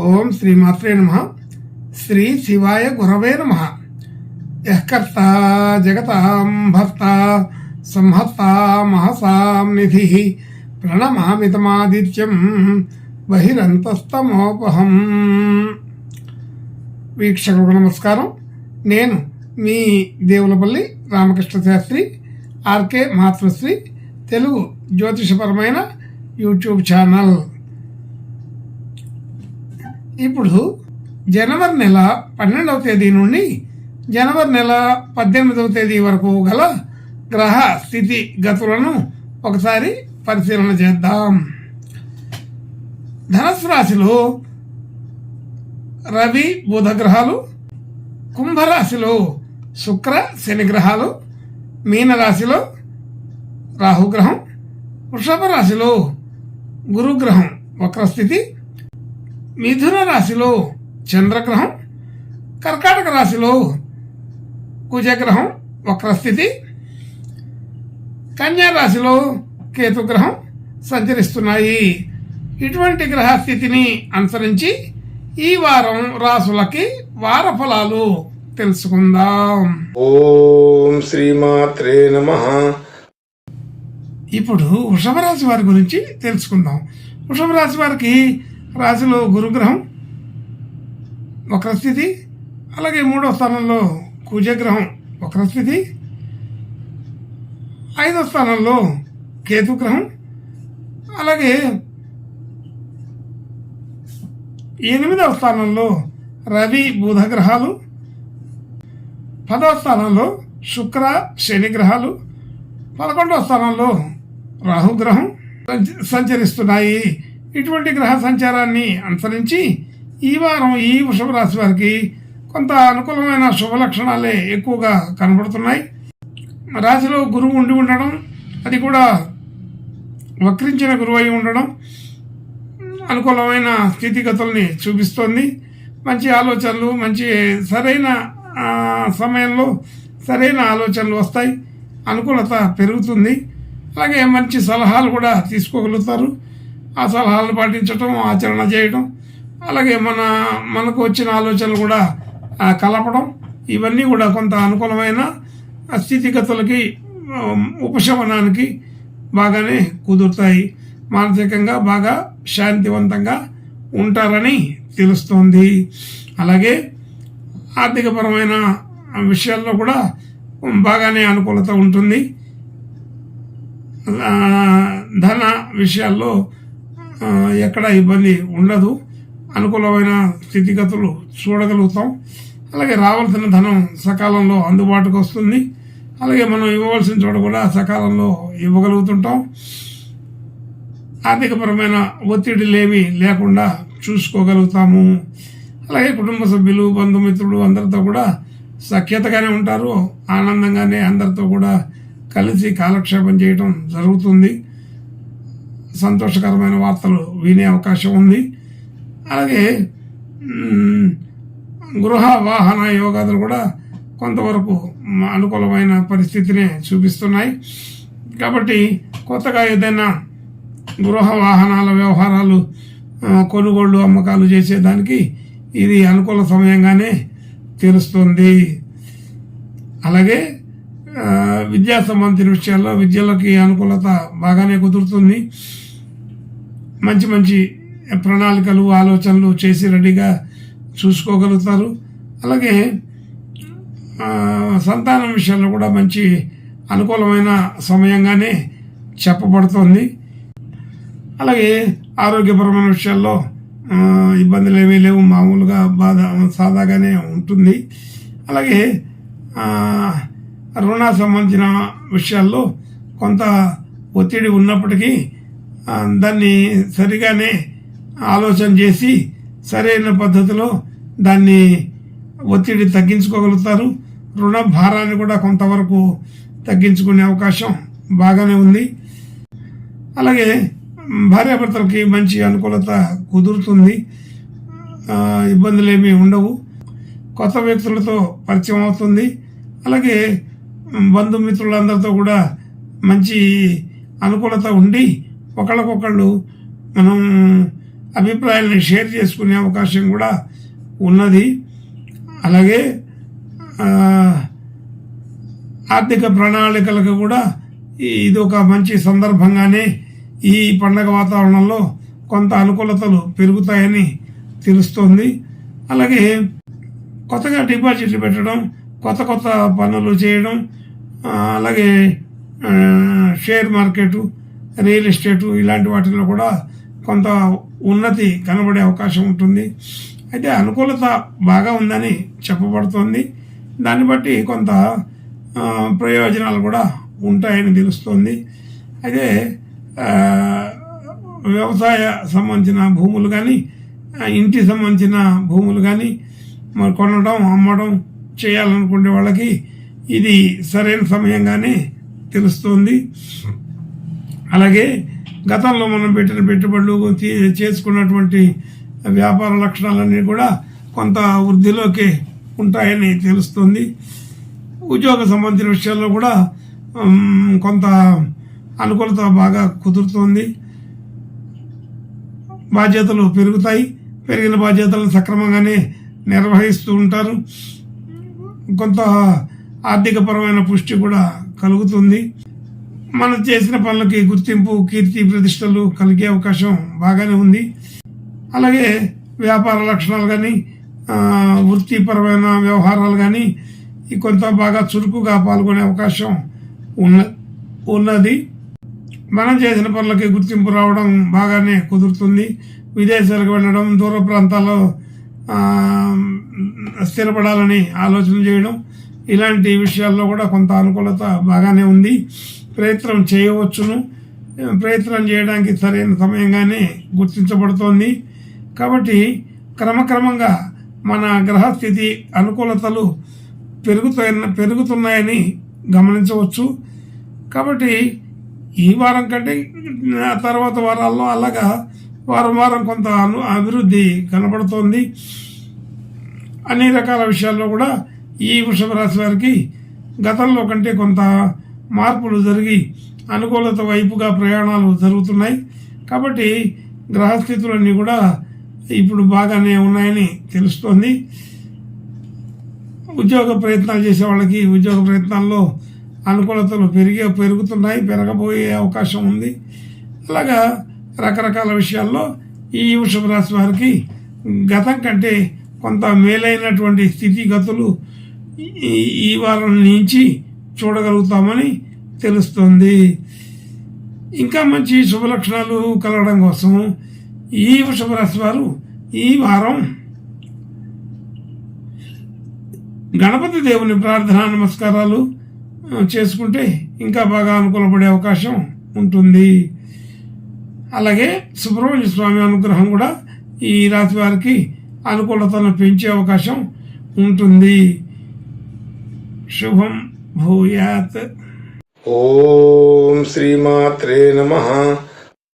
ఓం శ్రీమాత్రే నమః. శ్రీ శివాయ గురవే నమః. యఃకర్తా జగతాం భర్తా సంహర్తా మహసాం నిధి ప్రణమామితమాదిత్యం బహిరంతస్తమోపహం. వీక్షకులకు నమస్కారం. నేను మీ దేవులపల్లి రామకృష్ణ శాస్త్రి, ఆర్కే మాతృశ్రీ తెలుగు జ్యోతిషపరమైన యూట్యూబ్ ఛానల్. ఇప్పుడు జనవరి నెల 12వ తేదీ నుండి జనవరి నెల 18వ తేదీ వరకు గల గ్రహ స్థితి గతులను ఒకసారి పరిశీలన చేద్దాం. ధనుసు రాశిలో రవి బుధ గ్రహాలు, కుంభరాశిలో శుక్ర శని గ్రహాలు, మీనరాశిలో రాహుగ్రహం, వృషభ రాశిలో గురుగ్రహం వక్రస్థితి, మిథున రాశిలో చంద్రగ్రహం, కర్కాటక రాశిలో కుజగ్రహం వక్రస్థితి, కన్యా రాశిలో కేతుగ్రహం సంచరిస్తున్నాయి. ఇటువంటి గ్రహ స్థితిని అనుసరించి ఈ వారం రాశులకి వార ఫలాలు తెలుసుకుందాం. ఓం శ్రీమాత్రే నమః. ఇప్పుడు వృషభ రాశి వారి గురించి తెలుసుకుందాం. వృషభ రాశి వారికి రాశిలో గురుగ్రహం వక్రస్థితి, అలాగే 3వ స్థానంలో కుజగ్రహం వక్రస్థితి, 5వ స్థానంలో కేతుగ్రహం, అలాగే 8వ స్థానంలో రవి బుధ గ్రహాలు, 10వ స్థానంలో శుక్ర శని గ్రహాలు, 11వ స్థానంలో రాహుగ్రహం సంచరిస్తున్నాయి. ఇటువంటి గ్రహ సంచారాన్ని అనుసరించి ఈ వారం ఈ వృషభ రాశి వారికి కొంత అనుకూలమైన శుభ లక్షణాలే ఎక్కువగా కనబడుతున్నాయి. రాశిలో గురువు ఉండి ఉండడం, అది కూడా వక్రించిన గురువు అయి ఉండడం అనుకూలమైన స్థితిగతుల్ని చూపిస్తోంది. మంచి ఆలోచనలు, మంచి సరైన సమయంలో సరైన ఆలోచనలు వస్తాయి, అనుకూలత పెరుగుతుంది. అలాగే మంచి సలహాలు కూడా తీసుకోగలుగుతారు. ఆ సలహాలను పాటించటం, ఆచరణ చేయడం, అలాగే మనకు వచ్చిన ఆలోచనలు కూడా కలపడం, ఇవన్నీ కూడా కొంత అనుకూలమైన స్థితిగతులకి ఉపశమనానికి బాగానే కుదురుతాయి. మానసికంగా బాగా శాంతివంతంగా ఉంటారని తెలుస్తోంది. అలాగే ఆర్థికపరమైన విషయాల్లో కూడా బాగానే అనుకూలత ఉంటుంది. ధన విషయాల్లో ఎక్కడ ఇబ్బంది ఉండదు, అనుకూలమైన స్థితిగతులు చూడగలుగుతాం. అలాగే రావాల్సిన ధనం సకాలంలో అందుబాటుకు వస్తుంది. అలాగే మనం ఇవ్వవలసిన చోట కూడా సకాలంలో ఇవ్వగలుగుతుంటాం. ఆర్థికపరమైన ఒత్తిడిలేమీ లేకుండా చూసుకోగలుగుతాము. అలాగే కుటుంబ సభ్యులు, బంధుమిత్రులు అందరితో కూడా సఖ్యతగానే ఉంటారు. ఆనందంగానే అందరితో కూడా కలిసి కాలక్షేపం చేయడం జరుగుతుంది. సంతోషకరమైన వార్తలు వినే అవకాశం ఉంది. అలాగే గృహ వాహన యోగాలు కూడా కొంతవరకు అనుకూలమైన పరిస్థితిని చూపిస్తున్నాయి. కాబట్టి కొత్తగా ఏదైనా గృహ వాహనాల వ్యవహారాలు, కొనుగోళ్లు, అమ్మకాలు చేసేదానికి ఇది అనుకూల సమయంగానే తెలుస్తుంది. అలాగే విద్యా సంబంధించిన విషయాల్లో విద్యలకి అనుకూలత బాగానే కుదురుతుంది. మంచి మంచి ప్రణాళికలు, ఆలోచనలు చేసి రెడీగా చూసుకోగలుగుతారు. అలాగే సంతానం విషయంలో కూడా మంచి అనుకూలమైన సమయంగానే చెప్పబడుతోంది. అలాగే ఆరోగ్యపరమైన విషయాల్లో ఇబ్బందులు ఏమీ లేవు, మామూలుగా సాదాగానే ఉంటుంది. అలాగే రుణ సంబంధించిన విషయాల్లో కొంత ఒత్తిడి ఉన్నప్పటికీ దాన్ని సరిగానే ఆలోచన చేసి సరైన పద్ధతిలో దాన్ని ఒత్తిడి తగ్గించుకోగలుగుతారు. రుణ భారాన్ని కూడా కొంతవరకు తగ్గించుకునే అవకాశం బాగానే ఉంది. అలాగే భార్యాభర్తలకి మంచి అనుకూలత కుదురుతుంది, ఇబ్బందులు ఏమీ ఉండవు. కొత్త వ్యక్తులతో పరిచయం అవుతుంది. అలాగే బంధుమిత్రులందరితో కూడా మంచి అనుకూలత ఉండి ఒకళ్ళకొకళ్ళు మనం అభిప్రాయాలను షేర్ చేసుకునే అవకాశం కూడా ఉన్నది. అలాగే ఆర్థిక ప్రణాళికలకు కూడా ఇది ఒక మంచి సందర్భంగానే ఈ పండగ వాతావరణంలో కొంత అనుకూలతలు పెరుగుతాయని తెలుస్తోంది. అలాగే కొత్తగా డిపాజిట్లు పెట్టడం, కొత్త కొత్త పనులు చేయడం, అలాగే షేర్ మార్కెటు, రియల్ ఎస్టేటు ఇలాంటి వాటిలో కూడా కొంత ఉన్నతి కనబడే అవకాశం ఉంటుంది. అయితే అనుకూలత బాగా ఉందని చెప్పబడుతోంది. దాన్ని బట్టి కొంత ప్రయోజనాలు కూడా ఉంటాయని తెలుస్తోంది. అయితే వ్యవసాయ సంబంధించిన భూములు కానీ, ఇంటి సంబంధించిన భూములు కానీ మరి కొనడం, అమ్మడం చేయాలనుకునే వాళ్ళకి ఇది సరైన సమయంగానే తెలుస్తుంది. అలాగే గతంలో మనం పెట్టిన పెట్టుబడులు చేసుకున్నటువంటి వ్యాపార లక్షణాలన్నీ కూడా కొంత వృద్ధిలోకి ఉంటాయని తెలుస్తుంది. ఉద్యోగ సంబంధించిన విషయాల్లో కూడా కొంత అనుకూలత బాగా కుదురుతోంది. బాధ్యతలు పెరుగుతాయి. పెరిగిన బాధ్యతలను సక్రమంగానే నిర్వహిస్తూ ఉంటారు. కొంత ఆర్థికపరమైన పుష్టి కూడా కలుగుతుంది. మనం చేసిన పనులకి గుర్తింపు, కీర్తి ప్రతిష్టలు కలిగే అవకాశం బాగానే ఉంది. అలాగే వ్యాపార లక్షణాలు కానీ, వృత్తిపరమైన వ్యవహారాలు కానీ కొంత బాగా చురుకుగా పాల్గొనే అవకాశం ఉన్నది. మనం చేసిన పనులకి గుర్తింపు రావడం బాగానే కుదురుతుంది. విదేశాలకు వెళ్ళడం, దూర ప్రాంతాల్లో స్థిరపడాలని ఆలోచన చేయడం, ఇలాంటి విషయాల్లో కూడా కొంత అనుకూలత బాగానే ఉంది. ప్రయత్నం చేయవచ్చును. ప్రయత్నం చేయడానికి సరైన సమయంగానే గుర్తించబడుతోంది. కాబట్టి క్రమక్రమంగా మన గ్రహస్థితి అనుకూలతలు పెరుగుతున్నాయని గమనించవచ్చు. కాబట్టి ఈ వారం కంటే తర్వాత వారాల్లో అలాగా వారం కొంత అభివృద్ధి కనబడుతోంది. అన్ని రకాల విషయాల్లో కూడా ఈ వృషభ రాశి వారికి గతంలో కంటే కొంత మార్పులు జరిగి అనుకూలత వైపుగా ప్రయాణాలు జరుగుతున్నాయి. కాబట్టి గ్రహస్థితులన్నీ కూడా ఇప్పుడు బాగానే ఉన్నాయని తెలుస్తోంది. ఉద్యోగ ప్రయత్నాలు చేసే వాళ్ళకి ఉద్యోగ ప్రయత్నాల్లో అనుకూలతలు పెరుగుతున్నాయి, పెరగబోయే అవకాశం ఉంది. అలాగా రకరకాల విషయాల్లో ఈ వృషభ రాశి వారికి గతం కంటే కొంత మేలైనటువంటి స్థితిగతులు ఈ వారం నుంచి చూడగలుగుతామని తెలుస్తుంది. ఇంకా మంచి శుభలక్షణాలు కలగడం కోసం ఈ వృషభ రాశి వారు ఈ వారం గణపతి దేవుని ప్రార్థనా నమస్కారాలు చేసుకుంటే ఇంకా బాగా అనుకూలపడే అవకాశం ఉంటుంది. అలాగే సుబ్రహ్మణ్య స్వామి అనుగ్రహం కూడా ఈ రాశి వారికి అనుకూలతను పెంచే అవకాశం ఉంటుంది. శుభం భూయాత్. ఓం శ్రీమాత్రే నమః.